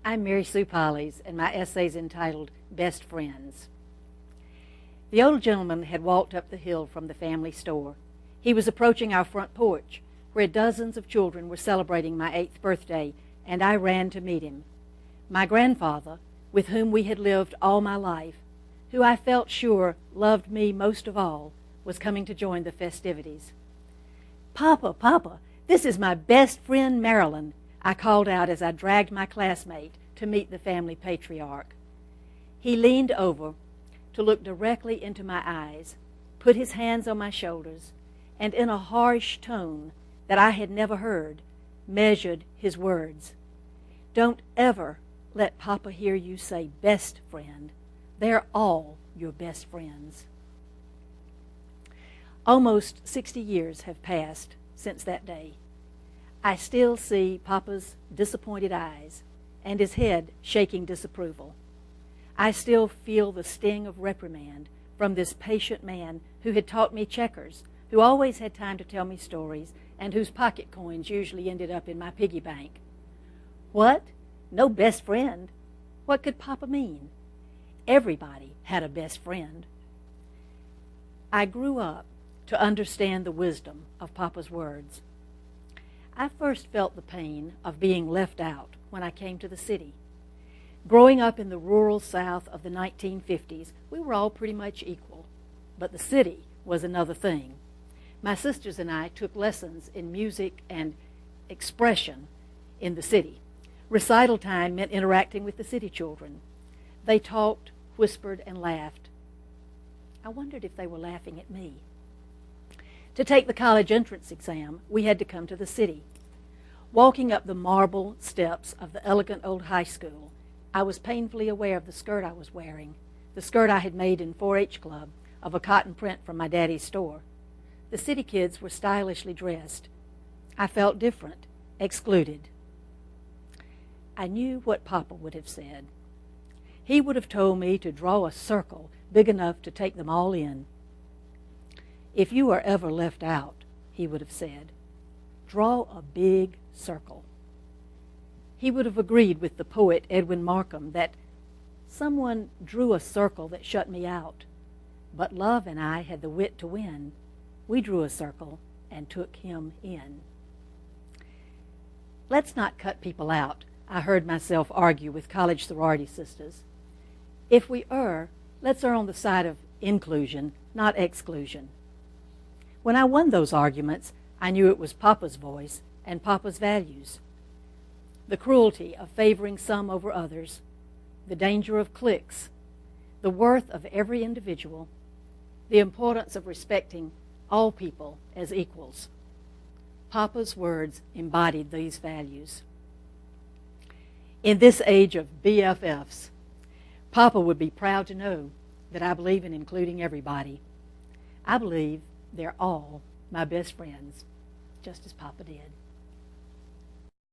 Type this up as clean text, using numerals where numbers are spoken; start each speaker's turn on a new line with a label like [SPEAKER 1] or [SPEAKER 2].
[SPEAKER 1] I'm Mary Sue Polleys, and my essay is entitled Best Friends. The old gentleman had walked up the hill from the family store. He was approaching our front porch, where dozens of children were celebrating my 8th birthday, and I ran to meet him. My grandfather, with whom we had lived all my life, who I felt sure loved me most of all, was coming to join the festivities. "Papa, Papa, this is my best friend Marilyn," I called out as I dragged my classmate to meet the family patriarch. He leaned over to look directly into my eyes, put his hands on my shoulders, and in a harsh tone that I had never heard, measured his words. "Don't ever let Papa hear you say best friend. They're all your best friends." Almost 60 years have passed since that day. I still see Papa's disappointed eyes and his head shaking disapproval. I still feel the sting of reprimand from this patient man who had taught me checkers, who always had time to tell me stories, and whose pocket coins usually ended up in my piggy bank. What? No best friend? What could Papa mean? Everybody had a best friend. I grew up to understand the wisdom of Papa's words. I first felt the pain of being left out when I came to the city. Growing up in the rural South of the 1950s, we were all pretty much equal, but the city was another thing. My sisters and I took lessons in music and expression in the city. Recital time meant interacting with the city children. They talked, whispered, and laughed. I wondered if they were laughing at me. To take the college entrance exam, we had to come to the city. Walking up the marble steps of the elegant old high school, I was painfully aware of the skirt I was wearing, the skirt I had made in 4-H Club of a cotton print from my daddy's store. The city kids were stylishly dressed. I felt different, excluded. I knew what Papa would have said. He would have told me to draw a circle big enough to take them all in. "If you are ever left out," he would have said, "draw a big circle." He would have agreed with the poet Edwin Markham that someone drew a circle that shut me out, but love and I had the wit to win. We drew a circle and took him in. "Let's not cut people out," I heard myself argue with college sorority sisters. "If we err, let's err on the side of inclusion, not exclusion." When I won those arguments, I knew it was Papa's voice and Papa's values. The cruelty of favoring some over others, the danger of cliques, the worth of every individual, the importance of respecting all people as equals. Papa's words embodied these values. In this age of BFFs, Papa would be proud to know that I believe in including everybody. I believe they're all my best friends, just as Papa did.